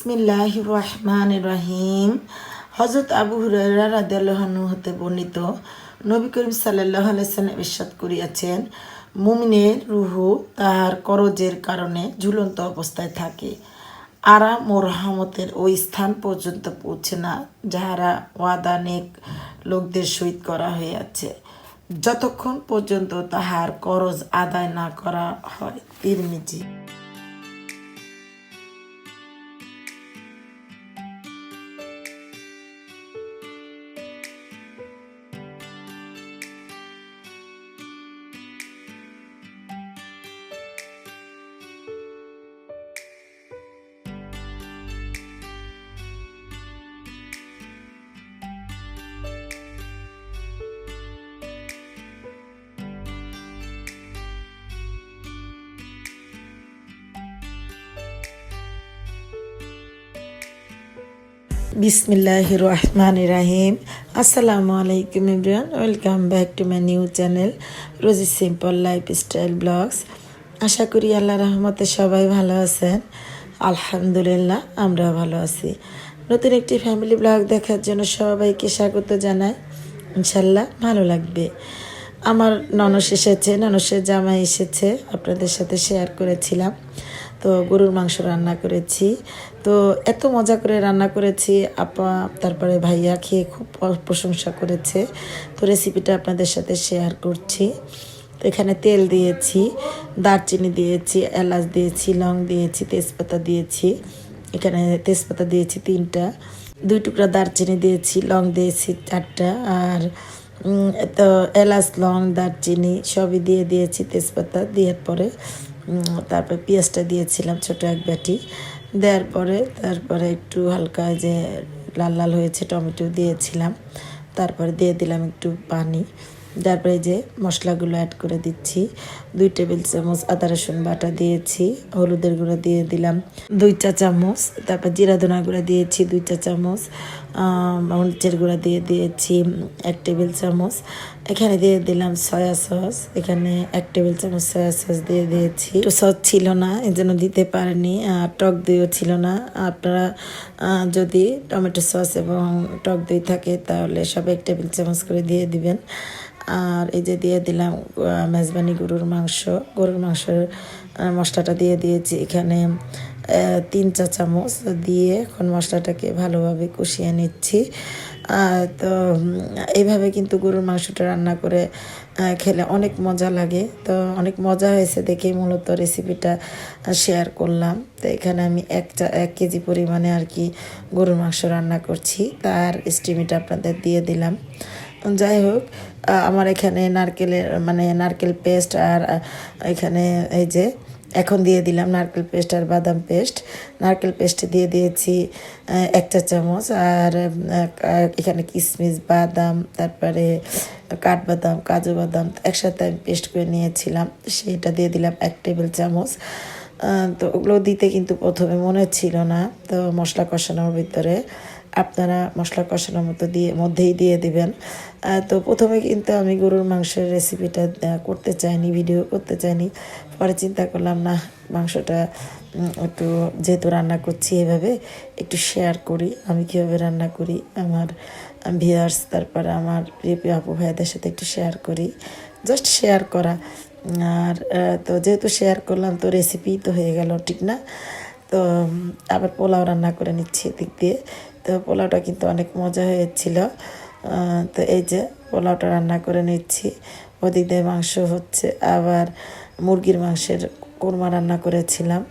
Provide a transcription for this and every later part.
বিসমিল্লাহির রহমানির রহিম। হযরত আবু হুরায়রা রাদিয়াল্লাহু আনহু হতে বর্ণিত, নবী করিম সাল্লাল্লাহু আলাইহি সাল্লাম ইরশাদ করিয়াছেন, মুমিনের রূহু তাহার করজের কারণে ঝুলন্ত অবস্থায় থাকে। আরাম ও রহমতের ওই স্থান পর্যন্ত পৌঁছে না যাহারা ওয়াদা নেক লোকদের সহিত করা হইয়াছে, যতক্ষণ পর্যন্ত তাহার করজ আদায় না করা হয়। তিরমিজি। বিসমিল্লাহির রহমানির রহিম। আসসালামু আলাইকুম everyone, welcome back to my new channel Rosy simple lifestyle blogs. আশা করি আল্লাহ রহমতে সবাই ভালো আছেন। আলহামদুলিল্লাহ, আমরা ভালো আছি। নতুন একটি ফ্যামিলি ব্লগ দেখার জন্য সবাইকে স্বাগত জানাই। ইনশাল্লাহ ভালো লাগবে। আমার ননস এসেছে, ননসের জামাই এসেছে, আপনাদের সাথে শেয়ার করেছিলাম। তো গরুর মাংস রান্না করেছি। তো এত মজা করে রান্না করেছি, আপা তারপরে ভাইয়া খেয়ে খুব প্রশংসা করেছে। তো রেসিপিটা আপনাদের সাথে শেয়ার করছি। তো এখানে তেল দিয়েছি, দারচিনি দিয়েছি, এলাচ দিয়েছি, লং দিয়েছি, তেজপাতা দিয়েছি। এখানে তেজপাতা দিয়েছি 3টা, 2 টুকরা দারচিনি দিয়েছি, লং দিয়েছি 4টা, আর তো এলাচ, লং, দারচিনি সবই দিয়েছি। তেজপাতা দেওয়ার পরে তারপরে পেঁয়াজটা দিয়েছিলাম ছোট এক বাটি। দেওয়ার পরে তারপরে একটু হালকা যে লাল লাল হয়েছে টমেটো দিয়েছিলাম। তারপরে দিয়ে দিলাম একটু পানি। তারপরে যে মশলাগুলো অ্যাড করে দিচ্ছি। 2 টেবিল চামচ আদা রসুন বাটা দিয়েছি, হলুদের গুঁড়ো দিয়ে দিলাম 2 চা চামচ, তারপর জিরা ধনা গুঁড়া দিয়েছি 2 চা চামচ, মরিচের গুঁড়া দিয়েছি 1 টেবিল চামচ। এখানে দিয়ে দিলাম সয়া সস, এখানে 1 টেবিল চামচ সয়া সস দিয়ে দিয়েছি। একটু সস ছিল না, এই জন্য দিতে পারিনি। আর টক দইও ছিল না। আপনারা যদি টমেটো সস এবং টক দই থাকে তাহলে সব 1 টেবিল চামচ করে দিয়ে দিবেন। আর এই যে দিয়ে দিলাম মেজবানি গরুর মাংসের মশলাটা দিয়ে দিয়েছি এখানে 3 চা চামচ দিয়ে এখন মশলাটাকে ভালোভাবে কষিয়ে নিচ্ছি। তো এইভাবে কিন্তু গরুর মাংসটা রান্না করে খেলে অনেক মজা লাগে। তো অনেক মজা হয়েছে দেখেই মূলত রেসিপিটা শেয়ার করলাম। তো এখানে আমি 1 কেজি পরিমাণে আর কি গরুর মাংস রান্না করছি, তার এস্টিমেট আপনাদের দিয়ে দিলাম। যাই হোক, আমার এখানে নারকেল পেস্ট আর এখানে এই যে এখন দিয়ে দিলাম নারকেল পেস্ট আর বাদাম পেস্ট। নারকেল পেস্ট দিয়ে দিয়েছি 1 চা চামচ, আর এখানে কিশমিশ, বাদাম, তারপরে কাঠবাদাম, কাজু বাদাম একসাথে আমি পেস্ট করে নিয়েছিলাম, সেটা দিয়ে দিলাম 1 টেবিল চামচ। তো ওগুলো দিতে কিন্তু প্রথমে মনে ছিল না। তো মশলা কষানোর ভিতরে আপনারা মশলা কষানোর মধ্যেই দিয়ে দিবেন। তো প্রথমে কিন্তু আমি গরুর মাংসের রেসিপিটা করতে চাইনি, ভিডিও করতে চাইনি। পরে চিন্তা করলাম না, মাংসটা একটু যেহেতু রান্না করছি এভাবে একটু শেয়ার করি, আমি কীভাবে রান্না করি আমার ভিউয়ার্স, তারপরে আমার প্রিয় আপু ভাইদের সাথে একটু শেয়ার করি, জাস্ট শেয়ার করা। আর তো যেহেতু শেয়ার করলাম তো রেসিপি তো হয়ে গেল, ঠিক না? তো আবার পোলাও রান্না করে নিচ্ছি এদিক দিয়ে। তো পোলাওটা কিন্তু অনেক মজা হয়েছিল। তো এই যে পোলাওটা রান্না করে নিচ্ছি, ওদিক দিয়ে মাংস হচ্ছে। আবার মুরগির মাংসের কোরমা রান্না করেছিলাম।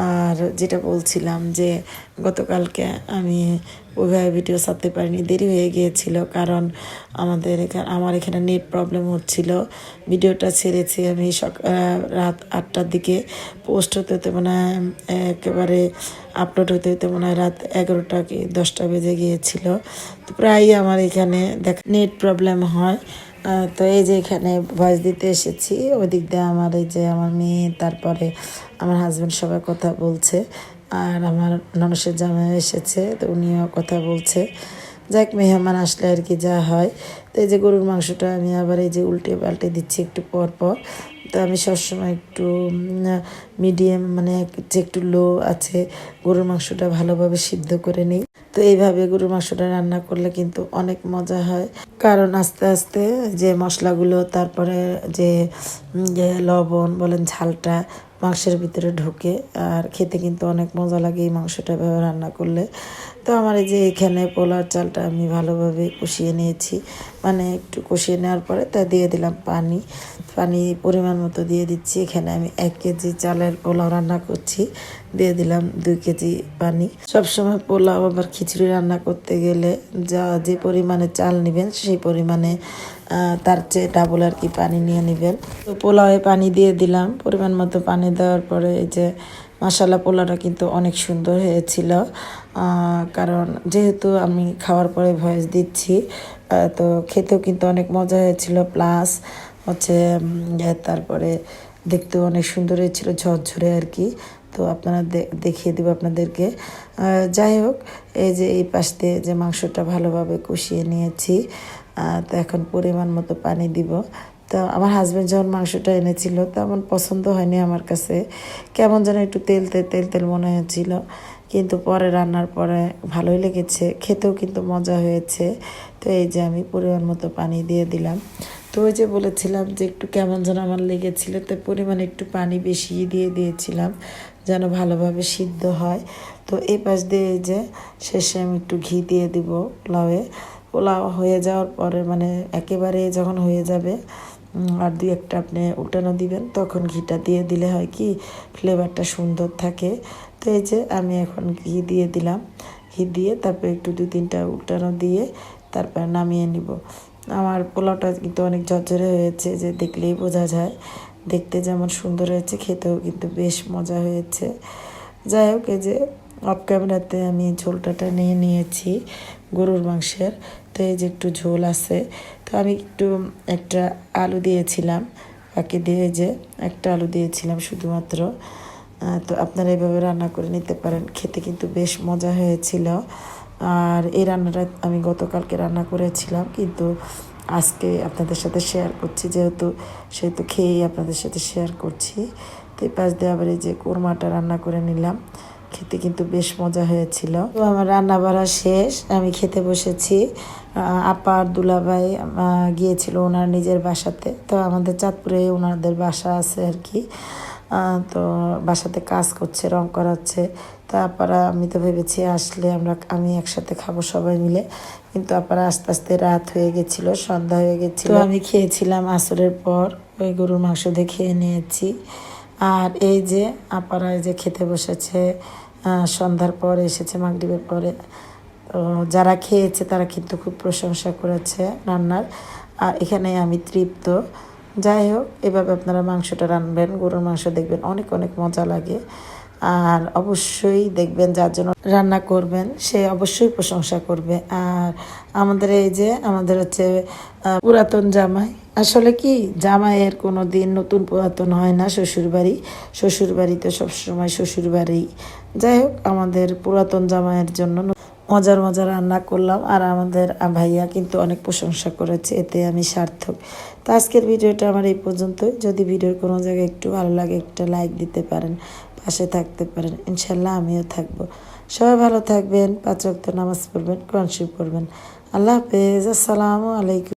আর যেটা বলছিলাম যে গতকালকে আমি ওইভাবে ভিডিও ছাড়তে পারিনি, দেরি হয়ে গিয়েছিল, কারণ আমার এখানে নেট প্রবলেম হচ্ছিল। ভিডিওটা ছেড়েছি আমি রাত 8টার দিকে, পোস্ট হতে মনে হয় একেবারে আপলোড হতে মনে হয় রাত 11টা কি 10টা বেজে গিয়েছিল। তো প্রায়ই আমার এখানে নেট প্রবলেম হয়। তো এই যে এখানে ভয়েস দিতে এসেছি, ওই দিক দিয়ে আমার এই যে আমার মেয়ে, তারপরে আমার হাজব্যান্ড সবাই কথা বলছে, আর আমার ননসের জামাই এসেছে, তো উনিও কথা বলছে। যাক, মেহমান আসলে আর কি যা হয়। তো এই যে গরুর মাংসটা আমি আবার এই যে উল্টে পাল্টে দিচ্ছি একটু পর পর, তো আমি সবসময় একটু মিডিয়াম মানে যে একটু লো আছে গরুর মাংসটা ভালোভাবে সিদ্ধ করে নিই। তো এইভাবে গরুর মাংসটা রান্না করলে কিন্তু অনেক মজা হয়, কারণ আস্তে আস্তে যে মশলাগুলো তারপরে যে যে লবণ বলেন ঝালটা মাংসের ভিতরে ঢোকে, আর খেতে কিন্তু অনেক মজা লাগে এই মাংসটা এভাবে রান্না করলে। তো আমার এই যে এখানে পোলার চালটা আমি ভালোভাবে কষিয়ে নিয়েছি, মানে একটু কষিয়ে নেওয়ার পরে তা দিয়ে দিলাম পানি। পানি পরিমাণ মতো দিয়ে দিচ্ছি। এখানে আমি 1 কেজি চালের পোলাও রান্না করছি, দিয়ে দিলাম 2 কেজি পানি। সবসময় পোলাও আবার খিচুড়ি রান্না করতে গেলে যে পরিমাণে চাল নেবেন সেই পরিমাণে তার চেয়ে ডাবল আর কি পানি নিয়ে নেবেন। তো পোলাওয়ে পানি দিয়ে দিলাম, পরিমাণ মতো পানি দেওয়ার পরে এই যে মশালা পোলাওটা কিন্তু অনেক সুন্দর হয়েছিল, কারণ যেহেতু আমি খাওয়ার পরে ভয়েস দিচ্ছি, তো খেতেও কিন্তু অনেক মজা হয়েছিল, প্লাস হচ্ছে তারপরে দেখতেও অনেক সুন্দর হয়েছিল, ঝরঝরে আর কি। তো আপনারা দেখিয়ে দেবো আপনাদেরকে। যাই হোক, এই যে এই পাশ দিয়ে যে মাংসটা ভালোভাবে কষিয়ে নিয়েছি, তো এখন পরিমাণ মতো পানি দিব। তো আমার হাজব্যান্ড যখন মাংসটা এনেছিল তেমন পছন্দ হয়নি আমার কাছে, কেমন যেন একটু তেল তেল তেল তেল মনে হয়েছিল, কিন্তু পরে রান্নার পরে ভালোই লেগেছে, খেতেও কিন্তু মজা হয়েছে। তো এই যে আমি পরিমাণ মতো পানি দিয়ে দিলাম। তো ওই যে বলেছিলাম যে একটু কেমন যেন আমার লেগেছিল, তো পরিমাণে একটু পানি বেশি দিয়ে দিয়েছিলাম যেন ভালোভাবে সিদ্ধ হয়। তো এই পাশ দিয়ে এই যে শেষে আমি একটু ঘি দিয়ে দিব পোলাওয়ে। পোলাও হয়ে যাওয়ার পরে মানে একেবারে যখন হয়ে যাবে আর 2-1টা আপনি উল্টানো দিবেন, তখন ঘিটা দিয়ে দিলে হয় কি ফ্লেভারটা সুন্দর থাকে। তো এই যে আমি এখন ঘি দিয়ে দিলাম, ঘি দিয়ে তারপর একটু 2-3টা উল্টানো দিয়ে তারপর নামিয়ে নিব। আমার পোলাওটা কিন্তু অনেক ঝরঝরে হয়েছে, যে দেখলেই বোঝা যায়, দেখতে যেমন সুন্দর হয়েছে খেতেও কিন্তু বেশ মজা হয়েছে। যাই হোক, এই যে অফ ক্যামেরাতে আমি ঝোলটাটা নিয়ে নিয়েছি গরুর মাংসের। তো এই যে একটু ঝোল আছে, তো আমি একটু একটা আলু দিয়েছিলাম, বাকি দিয়ে যে একটা আলু দিয়েছিলাম শুধুমাত্র। তো আপনারা এইভাবে রান্না করে নিতে পারেন, খেতে কিন্তু বেশ মজা হয়েছিল। আর এই রান্নাটা আমি গতকালকে রান্না করেছিলাম, কিন্তু আজকে আপনাদের সাথে শেয়ার করছি, সেহেতু খেয়েই আপনাদের সাথে শেয়ার করছি। তো এই পাশ দিয়ে আবার এই যে কোরমাটা রান্না করে নিলাম, খেতে কিন্তু বেশ মজা হয়েছিল। তো আমার রান্না বাড়া শেষ, আমি খেতে বসেছি। আপা আর দুলাভাই গিয়েছিল ওনার নিজের বাসাতে, তো আমাদের চাঁদপুরে ওনাদের বাসা আছে আর কি। তো বাসাতে কাজ করছে, রং করাচ্ছে। তা আপারা আমি তো ভেবেছি আসলে আমি একসাথে খাবো সবাই মিলে, কিন্তু আপারা আস্তে আস্তে রাত হয়ে গেছিল, সন্ধ্যা হয়ে গেছিল। আমি খেয়েছিলাম আসরের পর, ওই গরুর মাংস দিয়ে খেয়ে নিয়েছি। আর এই যে আপারা এই যে খেতে বসেছে, সন্ধ্যার পর এসেছে, মাগরিবের পরে। তো যারা খেয়েছে তারা কিন্তু খুব প্রশংসা করেছে রান্নার, আর এখানে আমি তৃপ্ত। যাই হোক, এভাবে আপনারা মাংসটা রান্নবেন, গরুর মাংস দেখবেন অনেক অনেক মজা লাগে। আর অবশ্যই দেখবেন যার জন্য রান্না করবেন সে অবশ্যই প্রশংসা করবে। আর আমাদের হচ্ছে পুরাতন জামাই, আসলে কি জামাইয়ের কোনো দিন নতুন পুরাতন হয় না, শ্বশুরবাড়ি তো সবসময় শ্বশুরবাড়ি। যাই হোক, আমাদের পুরাতন জামাইয়ের জন্য মজার মজার রান্না করলাম, আর আমাদের ভাইয়া কিন্তু অনেক প্রশংসা করেছে, এতে আমি সার্থক। তো আজকের ভিডিওটা আমার এই পর্যন্তই। যদি ভিডিওর কোনো জায়গায় একটু ভালো লাগে একটা লাইক দিতে পারেন, পাশে থাকতে পারেন, ইনশাল্লাহ আমিও থাকবো। সবাই ভালো থাকবেন, 5 ওয়াক্ত নামাজ পড়বেন, কোরআন শরীফ পড়বেন। আল্লাহ হাফেজ, আসসালামু আলাইকুম।